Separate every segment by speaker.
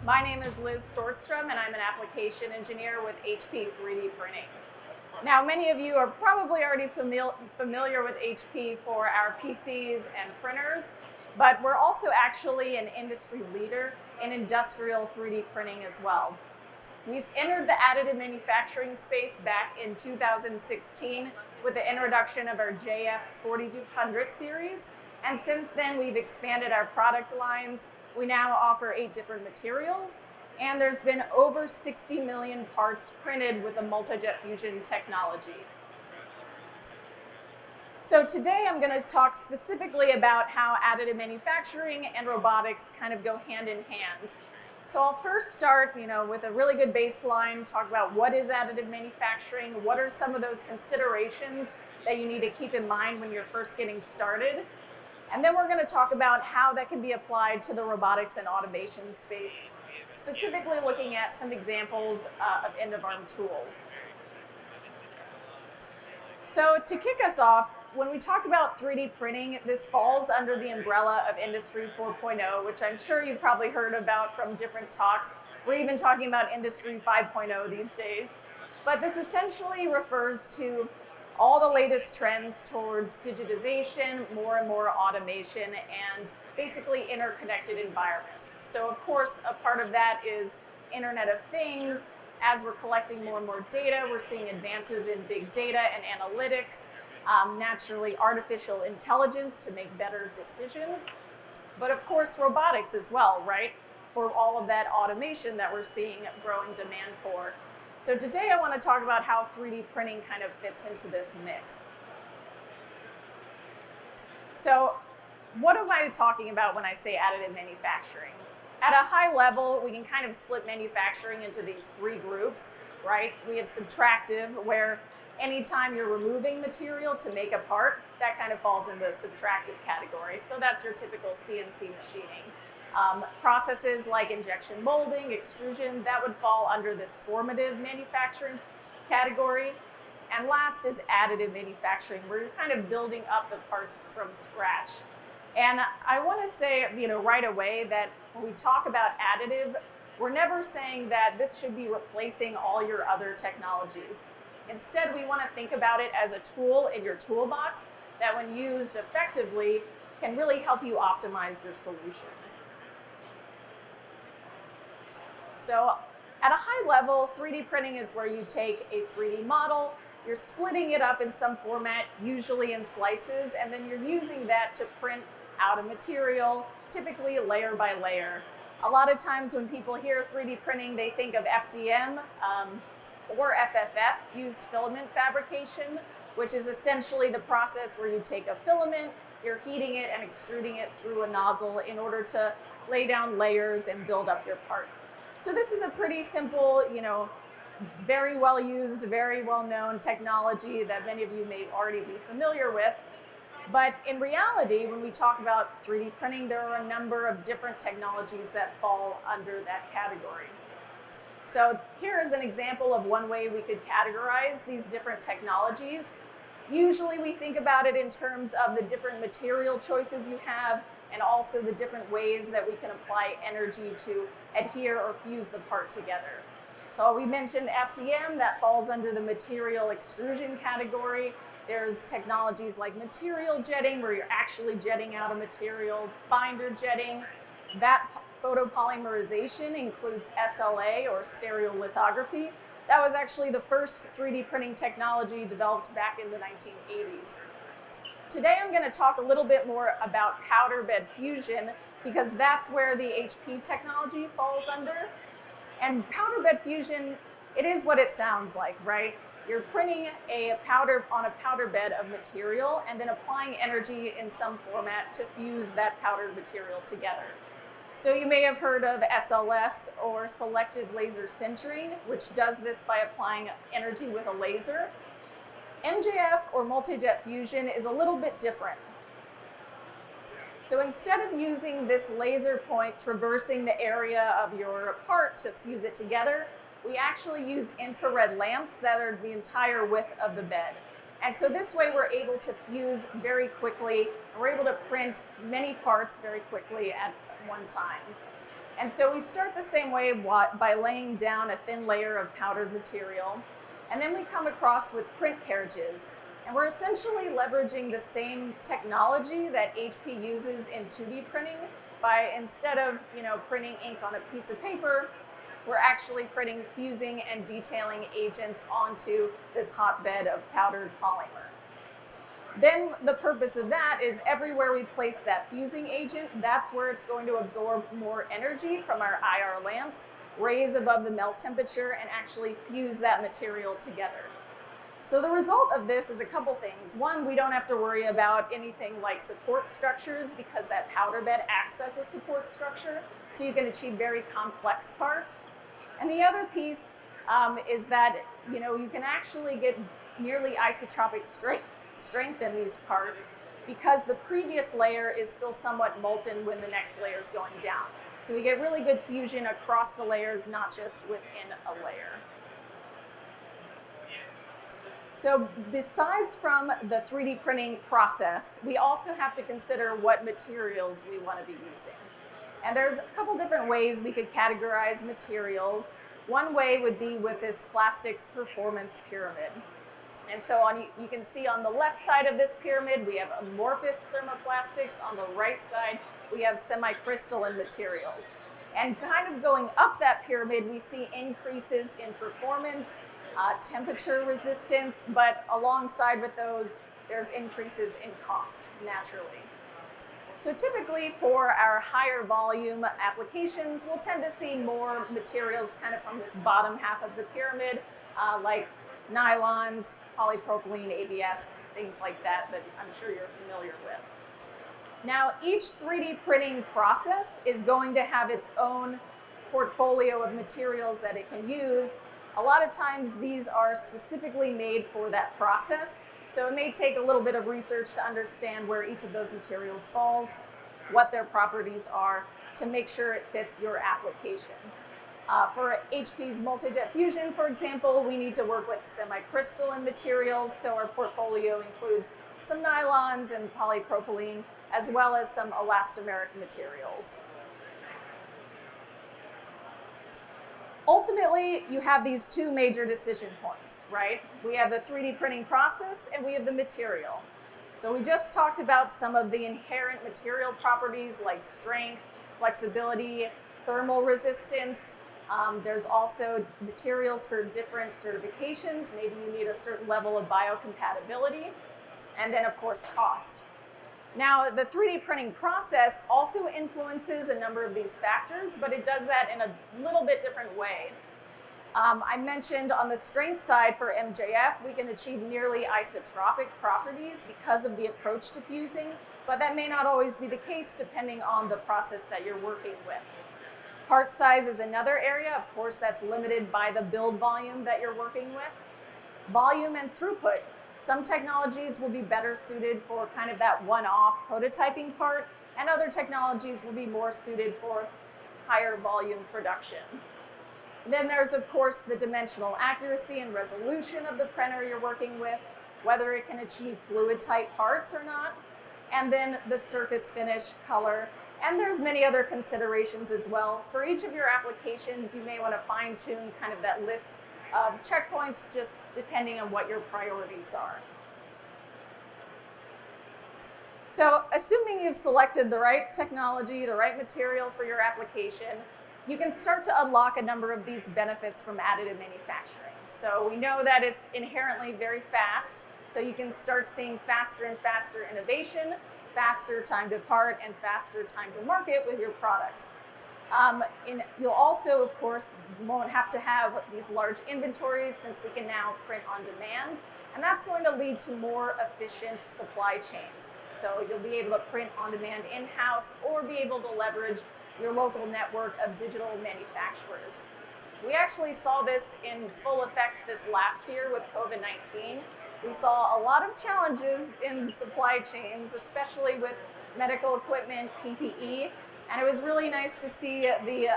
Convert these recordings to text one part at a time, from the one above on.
Speaker 1: My name is Liz Stortstrom, and I'm an application engineer with HP 3D Printing. Now, many of you are probably already familiar with HP for our PCs and printers, but we're also actually an industry leader in industrial 3D printing as well. We entered the additive manufacturing space back in 2016 with the introduction of our JF 4200 series, and since then we've expanded our product lines. We now offer 8 different materials, and there's been over 60 million parts printed with the multi-jet fusion technology. So today I'm going to talk specifically about how additive manufacturing and robotics kind of go hand in hand. So I'll first start, with a really good baseline, talk about what is additive manufacturing, what are some of those considerations that you need to keep in mind when you're first getting started. And then we're going to talk about how that can be applied to the robotics and automation space, specifically looking at some examples of end-of-arm tools. So to kick us off, when we talk about 3D printing, this falls under the umbrella of Industry 4.0, which I'm sure you've probably heard about from different talks. We're even talking about Industry 5.0 these days. But this essentially refers to all the latest trends towards digitization, more and more automation, and basically interconnected environments. So of course, a part of that is Internet of Things. As we're collecting more and more data, we're seeing advances in big data and analytics, naturally artificial intelligence to make better decisions, but of course robotics as well, right? For all of that automation that we're seeing growing demand for. So today I want to talk about how 3D printing kind of fits into this mix. So what am I talking about when I say additive manufacturing? At a high level, we can kind of split manufacturing into these 3 groups, right? We have subtractive, where anytime you're removing material to make a part, that kind of falls in the subtractive category. So that's your typical CNC machining. Processes like injection molding, extrusion, that would fall under this formative manufacturing category. And last is additive manufacturing, where you're kind of building up the parts from scratch. And I want to say, right away that when we talk about additive, we're never saying that this should be replacing all your other technologies. Instead, we want to think about it as a tool in your toolbox that, when used effectively, can really help you optimize your solutions. So at a high level, 3D printing is where you take a 3D model, you're splitting it up in some format, usually in slices, and then you're using that to print out a material, typically layer by layer. A lot of times when people hear 3D printing, they think of FDM or FFF, fused filament fabrication, which is essentially the process where you take a filament, you're heating it and extruding it through a nozzle in order to lay down layers and build up your part. So this is a pretty simple, very well used, very well known technology that many of you may already be familiar with. But in reality, when we talk about 3D printing, there are a number of different technologies that fall under that category. So here is an example of one way we could categorize these different technologies. Usually we think about it in terms of the different material choices you have, and also the different ways that we can apply energy to adhere or fuse the part together. So we mentioned FDM, that falls under the material extrusion category. There's technologies like material jetting, where you're actually jetting out a material, binder jetting. That photopolymerization includes SLA, or stereolithography. That was actually the first 3D printing technology developed back in the 1980s. Today I'm going to talk a little bit more about powder bed fusion, because that's where the HP technology falls under. And powder bed fusion, it is what it sounds like, right? You're printing a powder on a powder bed of material and then applying energy in some format to fuse that powdered material together. So you may have heard of SLS, or selective laser sintering, which does this by applying energy with a laser. MJF, or multi-jet fusion, is a little bit different. So instead of using this laser point traversing the area of your part to fuse it together, we actually use infrared lamps that are the entire width of the bed. And so this way we're able to fuse very quickly, and we're able to print many parts very quickly at one time. And so we start the same way by laying down a thin layer of powdered material, and then we come across with print carriages. And we're essentially leveraging the same technology that HP uses in 2D printing by, instead of printing ink on a piece of paper, we're actually printing fusing and detailing agents onto this hotbed of powdered polymer. Then the purpose of that is everywhere we place that fusing agent, that's where it's going to absorb more energy from our IR lamps, raise above the melt temperature, and actually fuse that material together. So the result of this is a couple things. One, we don't have to worry about anything like support structures because that powder bed acts as a support structure, so you can achieve very complex parts. And the other piece is that you can actually get nearly isotropic strength in these parts because the previous layer is still somewhat molten when the next layer is going down. So we get really good fusion across the layers, not just within a layer. So besides from the 3D printing process, we also have to consider what materials we want to be using. And there's a couple different ways we could categorize materials. One way would be with this plastics performance pyramid. And so you can see on the left side of this pyramid, we have amorphous thermoplastics. On the right side, we have semi-crystalline materials. And kind of going up that pyramid, we see increases in performance, temperature resistance, but alongside with those, there's increases in cost, naturally. So typically for our higher volume applications, we'll tend to see more materials kind of from this bottom half of the pyramid, like nylons, polypropylene, ABS, things like that I'm sure you're familiar with. Now, each 3D printing process is going to have its own portfolio of materials that it can use. A lot of times these are specifically made for that process, so it may take a little bit of research to understand where each of those materials falls, what their properties are, to make sure it fits your application. For HP's multi-jet fusion, for example, we need to work with semi-crystalline materials, so our portfolio includes some nylons and polypropylene, as well as some elastomeric materials. Ultimately, you have these two major decision points, right? We have the 3D printing process and we have the material. So we just talked about some of the inherent material properties like strength, flexibility, thermal resistance. There's also materials for different certifications. Maybe you need a certain level of biocompatibility. And then, of course, cost. Now, the 3D printing process also influences a number of these factors, but it does that in a little bit different way. I mentioned on the strength side for MJF, we can achieve nearly isotropic properties because of the approach to fusing, but that may not always be the case depending on the process that you're working with. Part size is another area. Of course, that's limited by the build volume that you're working with. Volume and throughput. Some technologies will be better suited for kind of that one-off prototyping part, and other technologies will be more suited for higher volume production. Then there's, of course, the dimensional accuracy and resolution of the printer you're working with, whether it can achieve fluid-tight parts or not, and then the surface finish, color, and there's many other considerations as well. For each of your applications, you may want to fine-tune kind of that list of checkpoints just depending on what your priorities are. So assuming you've selected the right technology, the right material for your application, you can start to unlock a number of these benefits from additive manufacturing. So we know that it's inherently very fast, so you can start seeing faster and faster innovation, faster time to part, and faster time to market with your products. You'll also, of course, won't have to have these large inventories since we can now print on demand, and that's going to lead to more efficient supply chains. So you'll be able to print on demand in-house or be able to leverage your local network of digital manufacturers. We actually saw this in full effect this last year with COVID-19. We saw a lot of challenges in supply chains, especially with medical equipment, PPE, and it was really nice to see the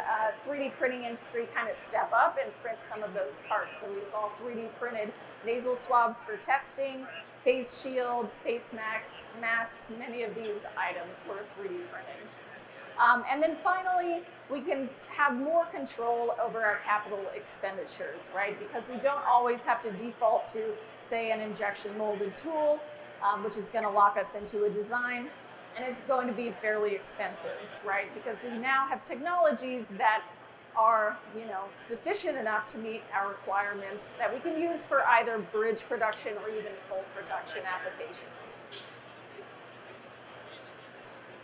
Speaker 1: 3D printing industry kind of step up and print some of those parts. So we saw 3D printed nasal swabs for testing, face shields, face masks, many of these items were 3D printed. And then finally, we can have more control over our capital expenditures, right? Because we don't always have to default to, say, an injection molded tool, which is going to lock us into a design, and it's going to be fairly expensive, right? Because we now have technologies that are, sufficient enough to meet our requirements that we can use for either bridge production or even full production applications.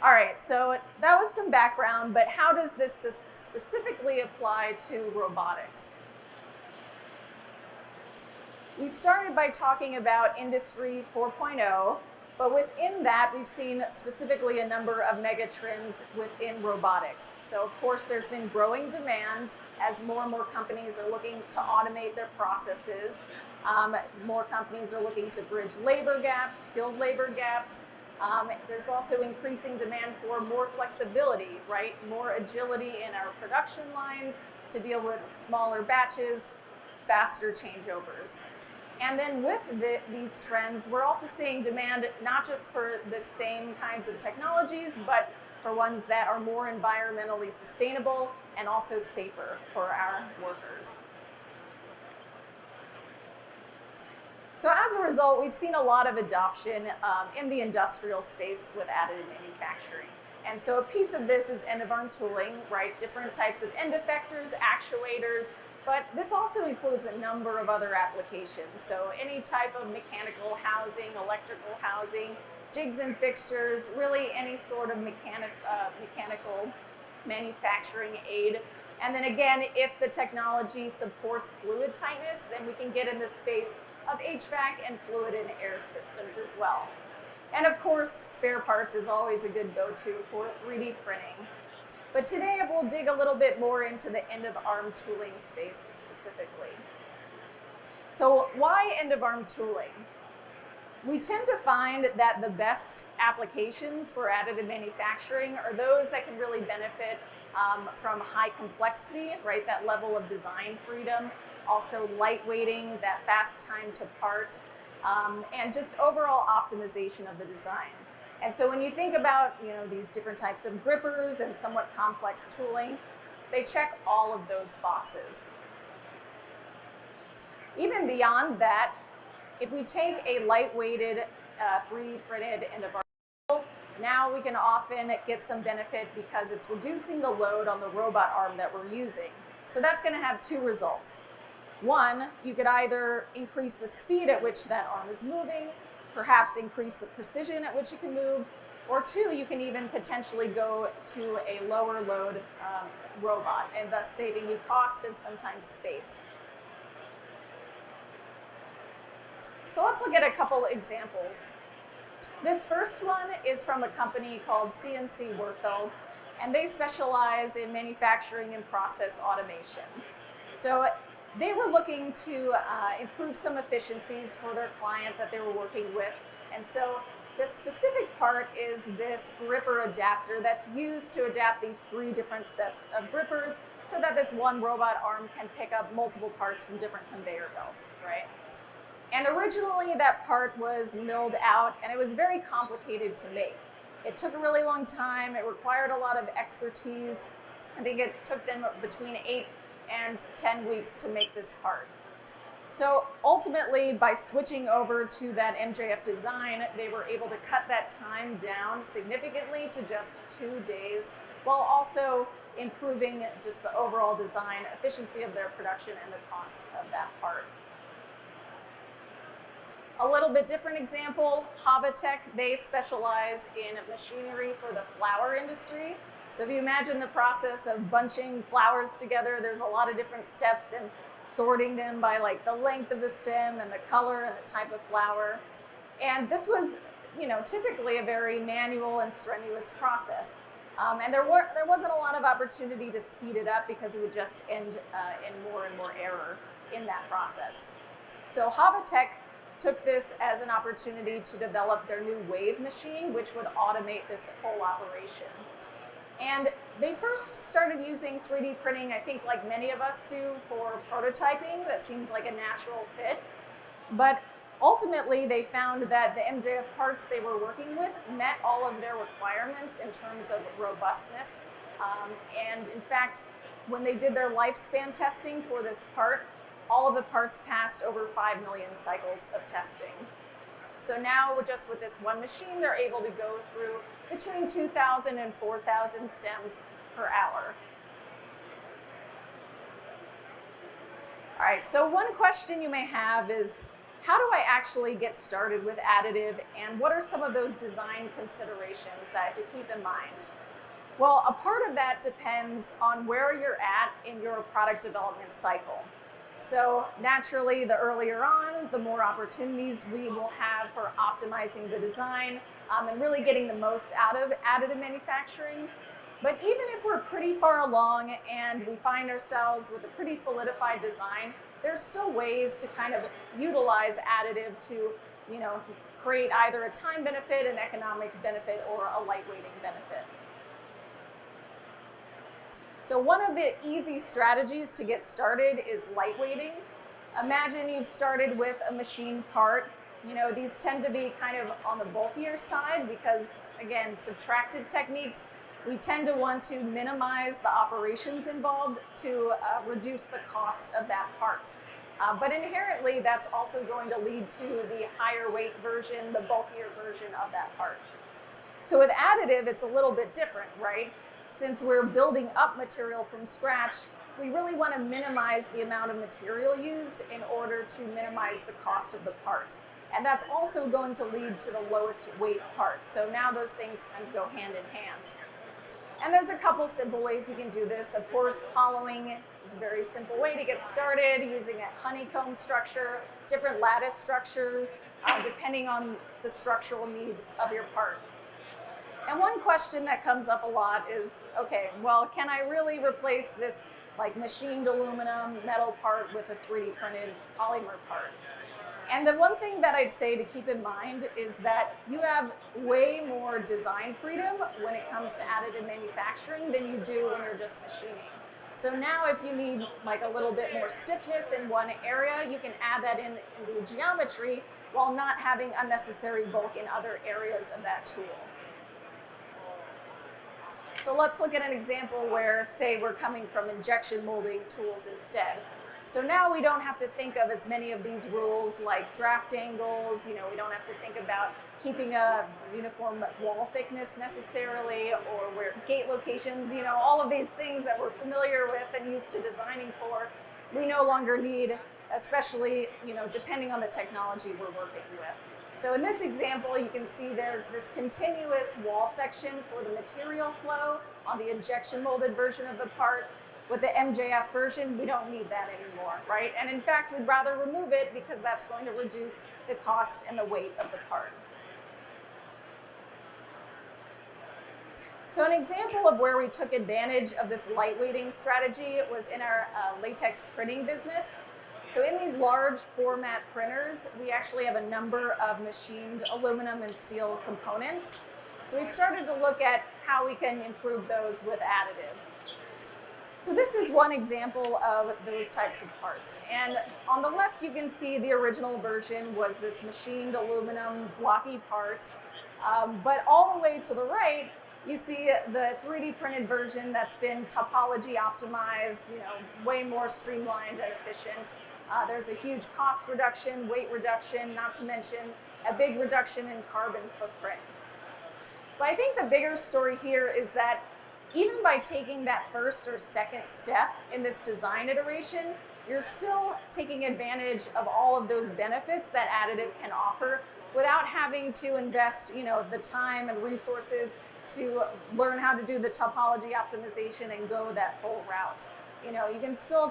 Speaker 1: All right, so that was some background, but how does this specifically apply to robotics? We started by talking about Industry 4.0, but within that, we've seen specifically a number of mega trends within robotics. So of course, there's been growing demand as more and more companies are looking to automate their processes. More companies are looking to bridge labor gaps, skilled labor gaps. There's also increasing demand for more flexibility, right? More agility in our production lines to deal with smaller batches, faster changeovers. And then with these trends, we're also seeing demand not just for the same kinds of technologies, but for ones that are more environmentally sustainable and also safer for our workers. So as a result, we've seen a lot of adoption in the industrial space with additive manufacturing. And so a piece of this is end-of-arm tooling, right? Different types of end effectors, actuators, but this also includes a number of other applications. So any type of mechanical housing, electrical housing, jigs and fixtures, really any sort of mechanical manufacturing aid. And then again, if the technology supports fluid tightness, then we can get in the space of HVAC and fluid and air systems as well. And of course, spare parts is always a good go-to for 3D printing. But today we'll dig a little bit more into the end-of-arm tooling space specifically. So why end-of-arm tooling? We tend to find that the best applications for additive manufacturing are those that can really benefit from high complexity, right? That level of design freedom, also lightweighting, that fast time to part, and just overall optimization of the design. And so when you think about these different types of grippers and somewhat complex tooling, they check all of those boxes. Even beyond that, if we take a lightweighted 3D printed end-of-arm tool, now we can often get some benefit because it's reducing the load on the robot arm that we're using. So that's going to have two results. One, you could either increase the speed at which that arm is moving, perhaps increase the precision at which you can move, or two, you can even potentially go to a lower load robot, and thus saving you cost and sometimes space. So let's look at a couple examples. This first one is from a company called CNC Workflow, and they specialize in manufacturing and process automation. So they were looking to improve some efficiencies for their client that they were working with. And so the specific part is this gripper adapter that's used to adapt these three different sets of grippers so that this one robot arm can pick up multiple parts from different conveyor belts, right? And originally that part was milled out and it was very complicated to make. It took a really long time. It required a lot of expertise. I think it took them between 8 and 10 weeks to make this part. So ultimately, by switching over to that MJF design, they were able to cut that time down significantly to just 2 days, while also improving just the overall design efficiency of their production and the cost of that part. A little bit different example, HOVATEK, they specialize in machinery for the flower industry. So if you imagine the process of bunching flowers together, there's a lot of different steps in sorting them by like the length of the stem and the color and the type of flower. And this was, typically a very manual and strenuous process. And there wasn't a lot of opportunity to speed it up because it would just end in more and more error in that process. So HOVATEK took this as an opportunity to develop their new wave machine, which would automate this whole operation. And they first started using 3D printing, I think like many of us do, for prototyping. That seems like a natural fit. But Ultimately, they found that the MJF parts they were working with met all of their requirements in terms of robustness. And in fact, when they did their lifespan testing for this part, all of the parts passed over 5 million cycles of testing. So now, just with this one machine, they're able to go through between 2,000 and 4,000 stems per hour. All right, so one question you may have is, how do I actually get started with additive, and what are some of those design considerations that I have to keep in mind? Well, a part of that depends on where you're at in your product development cycle. So naturally, the earlier on, the more opportunities we will have for optimizing the design and really getting the most out of additive manufacturing. But even if we're pretty far along and we find ourselves with a pretty solidified design, there's still ways to kind of utilize additive to, create either a time benefit, an economic benefit, or a lightweighting benefit. So one of the easy strategies to get started is lightweighting. Imagine you've started with a machine part. These tend to be kind of on the bulkier side because, again, subtractive techniques, we tend to want to minimize the operations involved to reduce the cost of that part. But inherently, that's also going to lead to the higher weight version, the bulkier version of that part. So with additive, it's a little bit different, right? Since we're building up material from scratch, we really want to minimize the amount of material used in order to minimize the cost of the part. And that's also going to lead to the lowest weight part. So now those things kind of go hand in hand. And there's a couple simple ways you can do this. Of course, hollowing is a very simple way to get started, using a honeycomb structure, different lattice structures, depending on the structural needs of your part. And one question that comes up a lot is, okay, well, can I really replace this machined aluminum metal part with a 3D printed polymer part? And the one thing that I'd say to keep in mind is that you have way more design freedom when it comes to additive manufacturing than you do when you're just machining. So now if you need a little bit more stiffness in one area, you can add that into geometry while not having unnecessary bulk in other areas of that tool. So let's look at an example where, say, we're coming from injection molding tools instead. So now we don't have to think of as many of these rules like draft angles, we don't have to think about keeping a uniform wall thickness necessarily, or where gate locations, all of these things that we're familiar with and used to designing for, we no longer need, especially, depending on the technology we're working with. So in this example, you can see there's this continuous wall section for the material flow on the injection molded version of the part. With the MJF version, we don't need that anymore, right? And in fact, we'd rather remove it because that's going to reduce the cost and the weight of the part. So an example of where we took advantage of this lightweighting strategy was in our latex printing business. So in these large format printers, we actually have a number of machined aluminum and steel components. So we started to look at how we can improve those with additive. So this is one example of those types of parts. And on the left, you can see the original version was this machined aluminum blocky part. But all the way to the right, you see the 3D printed version that's been topology optimized, way more streamlined and efficient. There's a huge cost reduction, weight reduction, not to mention a big reduction in carbon footprint. But I think the bigger story here is that even by taking that first or second step in this design iteration, you're still taking advantage of all of those benefits that additive can offer without having to invest, the time and resources to learn how to do the topology optimization and go that full route. You can still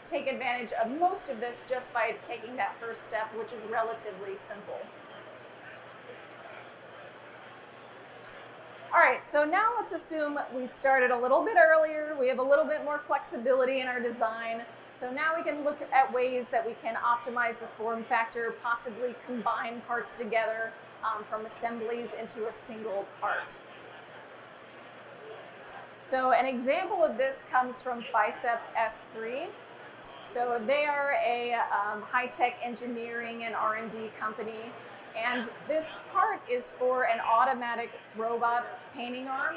Speaker 1: take advantage of most of this just by taking that first step, which is relatively simple. All right, so now let's assume we started a little bit earlier. We have a little bit more flexibility in our design. So now we can look at ways that we can optimize the form factor, possibly combine parts together from assemblies into a single part. So an example of this comes from FICEP S3. So they are a high-tech engineering and R&D company. And this part is for an automatic robot painting arm.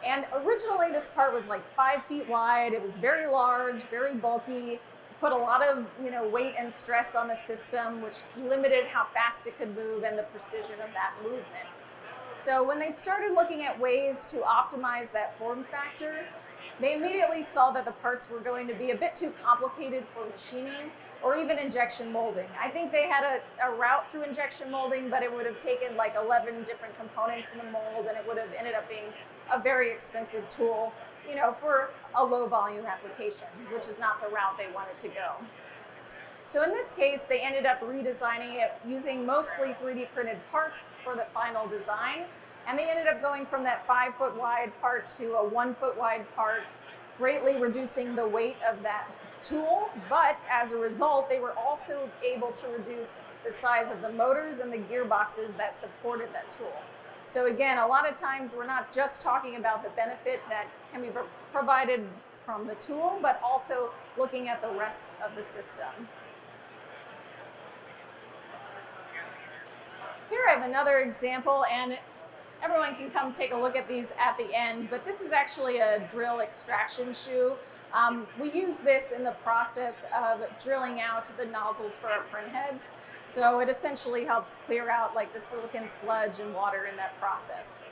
Speaker 1: And originally this part was like 5 feet wide. It was very large, very bulky, put a lot of weight and stress on the system, which limited how fast it could move and the precision of that movement. So when they started looking at ways to optimize that form factor, they immediately saw that the parts were going to be a bit too complicated for machining or even injection molding. I think they had a route through injection molding, but it would have taken like 11 different components in the mold, and it would have ended up being a very expensive tool, for a low volume application, which is not the route they wanted to go. So in this case, they ended up redesigning it using mostly 3D printed parts for the final design. And they ended up going from that 5 foot wide part to a 1 foot wide part, greatly reducing the weight of that tool. But as a result, they were also able to reduce the size of the motors and the gearboxes that supported that tool. So again, a lot of times we're not just talking about the benefit that can be provided from the tool, but also looking at the rest of the system. Here I have another example, and everyone can come take a look at these at the end, but this is actually a drill extraction shoe. We use this in the process of drilling out the nozzles for our print heads. So it essentially helps clear out like the silicon sludge and water in that process.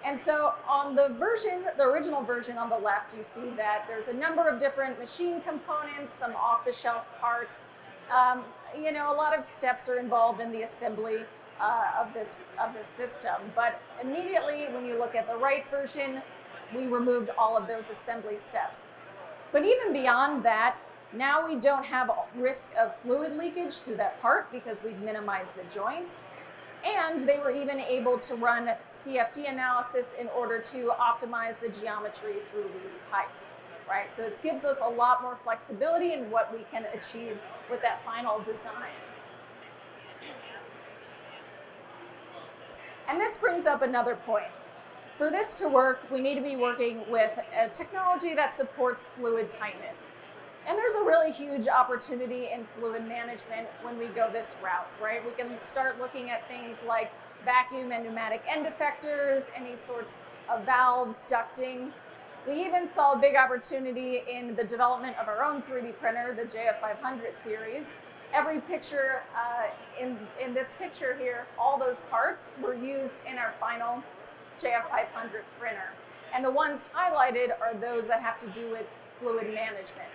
Speaker 1: And so on the original version on the left, you see that there's a number of different machine components, some off-the-shelf parts. A lot of steps are involved in the assembly of this system. But immediately when you look at the right version, we removed all of those assembly steps. But even beyond that, now we don't have risk of fluid leakage through that part because we've minimized the joints. And they were even able to run CFD analysis in order to optimize the geometry through these pipes, right? So this gives us a lot more flexibility in what we can achieve with that final design. And this brings up another point. For this to work, we need to be working with a technology that supports fluid tightness. And there's a really huge opportunity in fluid management when we go this route, right? We can start looking at things like vacuum and pneumatic end effectors, any sorts of valves, ducting. We even saw a big opportunity in the development of our own 3D printer, the JF500 series. Every picture in this picture here, all those parts were used in our final JF500 printer. And the ones highlighted are those that have to do with fluid management.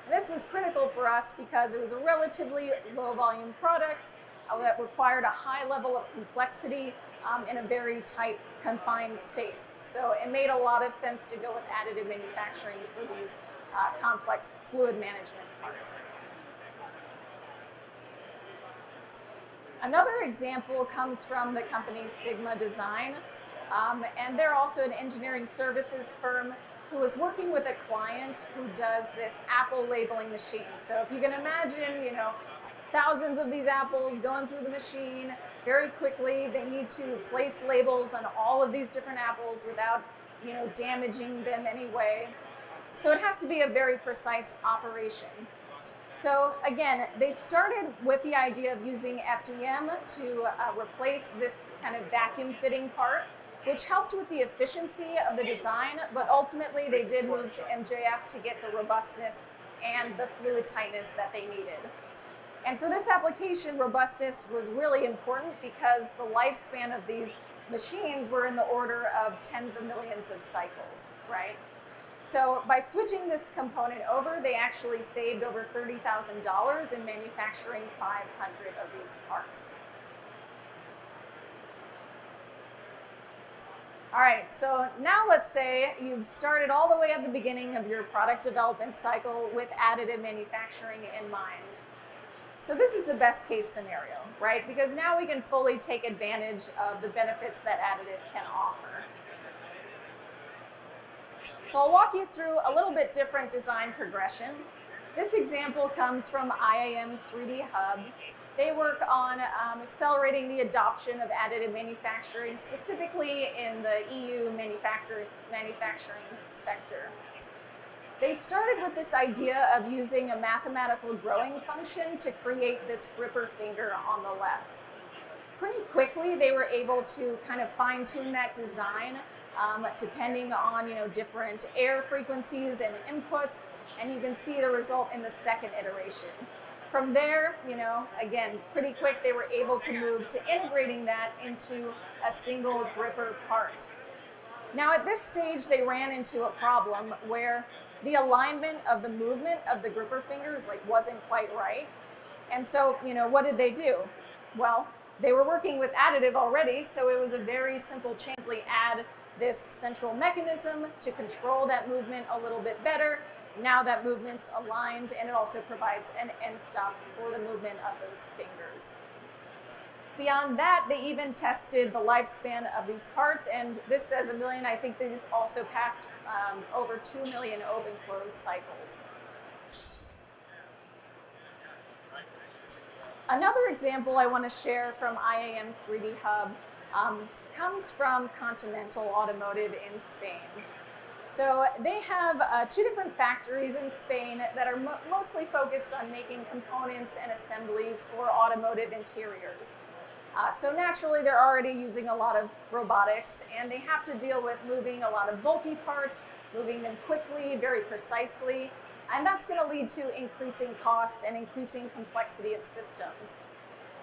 Speaker 1: And this was critical for us because it was a relatively low volume product that required a high level of complexity in a very tight, confined space. So it made a lot of sense to go with additive manufacturing for these complex fluid management parts. Another example comes from the company Sigma Design, and they're also an engineering services firm who was working with a client who does this apple labeling machine. So if you can imagine, thousands of these apples going through the machine very quickly. They need to place labels on all of these different apples without, damaging them anyway. So it has to be a very precise operation. So again, they started with the idea of using FDM to replace this kind of vacuum fitting part, which helped with the efficiency of the design, but ultimately they did move to MJF to get the robustness and the fluid tightness that they needed. And for this application, robustness was really important because the lifespan of these machines were in the order of tens of millions of cycles, right? So by switching this component over, they actually saved over $30,000 in manufacturing 500 of these parts. All right, so now let's say you've started all the way at the beginning of your product development cycle with additive manufacturing in mind. So this is the best case scenario, right? Because now we can fully take advantage of the benefits that additive can offer. So I'll walk you through a little bit different design progression. This example comes from IAM 3D Hub. They work on accelerating the adoption of additive manufacturing, specifically in the EU manufacturing sector. They started with this idea of using a mathematical growing function to create this gripper finger on the left. Pretty quickly, they were able to kind of fine-tune that design depending on different air frequencies and inputs, and you can see the result in the second iteration. From there, again, pretty quick, they were able to move to integrating that into a single gripper part. Now at this stage, they ran into a problem where the alignment of the movement of the gripper fingers wasn't quite right. And so, what did they do? Well, they were working with additive already, so it was a very simple change. Simply add this central mechanism to control that movement a little bit better. Now that movement's aligned, and it also provides an end stop for the movement of those fingers. Beyond that, they even tested the lifespan of these parts, and this says 1 million. I think these also passed over 2 million open-close cycles. Another example I want to share from IAM 3D Hub comes from Continental Automotive in Spain. So they have 2 different factories in Spain that are mostly focused on making components and assemblies for automotive interiors. So naturally, they're already using a lot of robotics, and they have to deal with moving a lot of bulky parts, moving them quickly, very precisely, and that's going to lead to increasing costs and increasing complexity of systems.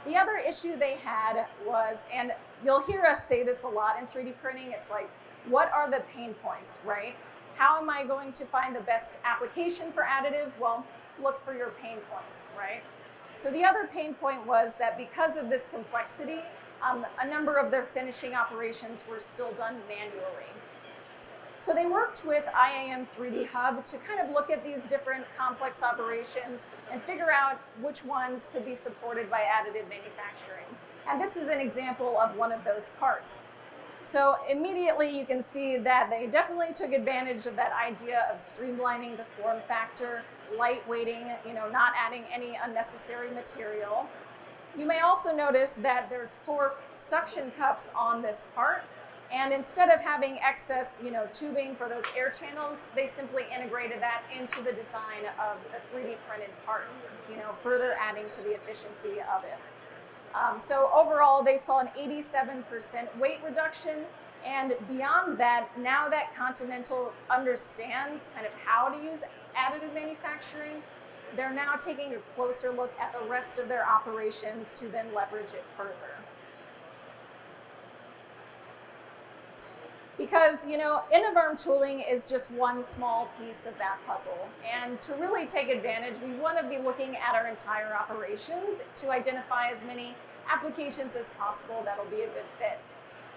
Speaker 1: The other issue they had was, and you'll hear us say this a lot in 3D printing, it's like, what are the pain points, right? How am I going to find the best application for additive? Well, look for your pain points, right? So the other pain point was that because of this complexity, a number of their finishing operations were still done manually. So they worked with IAM 3D Hub to kind of look at these different complex operations and figure out which ones could be supported by additive manufacturing. And this is an example of one of those parts. So immediately you can see that they definitely took advantage of that idea of streamlining the form factor, lightweighting, not adding any unnecessary material. You may also notice that there's 4 suction cups on this part, and instead of having excess, tubing for those air channels, they simply integrated that into the design of the 3D printed part, further adding to the efficiency of it. So overall, they saw an 87% weight reduction, and beyond that, now that Continental understands kind of how to use additive manufacturing, they're now taking a closer look at the rest of their operations to then leverage it further. Because, end-of-arm tooling is just one small piece of that puzzle. And to really take advantage, we want to be looking at our entire operations to identify as many applications as possible that'll be a good fit.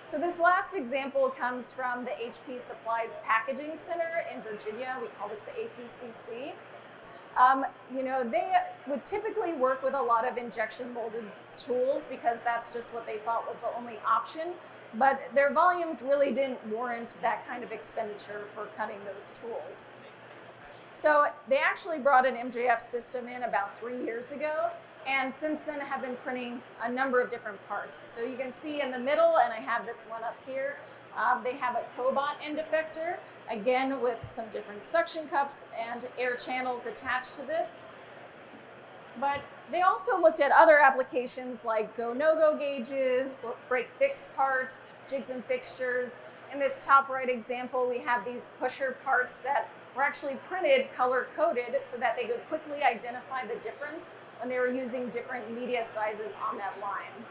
Speaker 1: So this last example comes from the HP Supplies Packaging Center in Virginia. We call this the APCC. They would typically work with a lot of injection molded tools because that's just what they thought was the only option. But their volumes really didn't warrant that kind of expenditure for cutting those tools. So they actually brought an MJF system in about 3 years ago, and since then have been printing a number of different parts. So you can see in the middle, and I have this one up here, they have a Cobot end effector, again with some different suction cups and air channels attached to this. But they also looked at other applications like go-no-go gauges, break-fix parts, jigs and fixtures. In this top right example, we have these pusher parts that were actually printed color-coded so that they could quickly identify the difference when they were using different media sizes on that line.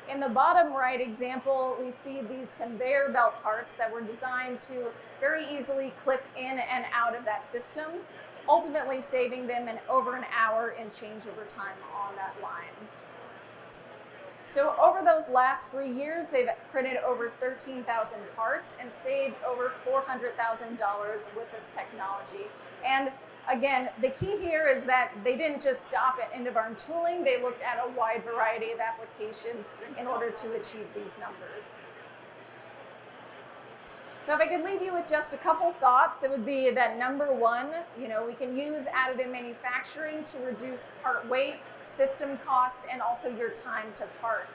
Speaker 1: In the bottom right example, we see these conveyor belt parts that were designed to very easily clip in and out of that system, ultimately saving them over an hour in changeover time on that line. So over those last 3 years, they've printed over 13,000 parts and saved over $400,000 with this technology. And again, the key here is that they didn't just stop at end-of-arm tooling, they looked at a wide variety of applications in order to achieve these numbers. So if I could leave you with just a couple thoughts, it would be that number one, we can use additive manufacturing to reduce part weight, system cost, and also your time to part.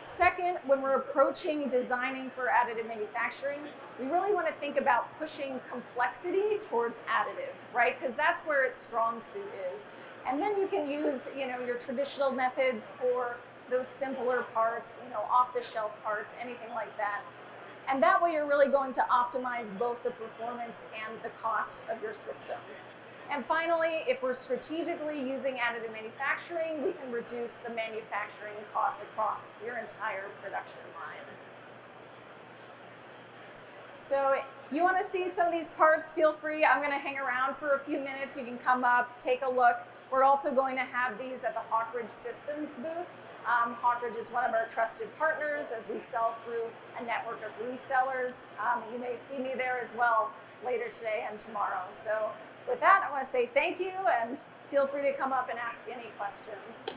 Speaker 1: Second, when we're approaching designing for additive manufacturing, we really want to think about pushing complexity towards additive, right? Because that's where its strong suit is. And then you can use, your traditional methods for those simpler parts, off-the-shelf parts, anything like that. And that way you're really going to optimize both the performance and the cost of your systems. And finally, if we're strategically using additive manufacturing, we can reduce the manufacturing costs across your entire production line. So if you want to see some of these parts, feel free. I'm going to hang around for a few minutes. You can come up, take a look. We're also going to have these at the Hawkridge Systems booth. Hawkridge is one of our trusted partners as we sell through a network of resellers. You may see me there as well later today and tomorrow. So with that, I want to say thank you and feel free to come up and ask any questions.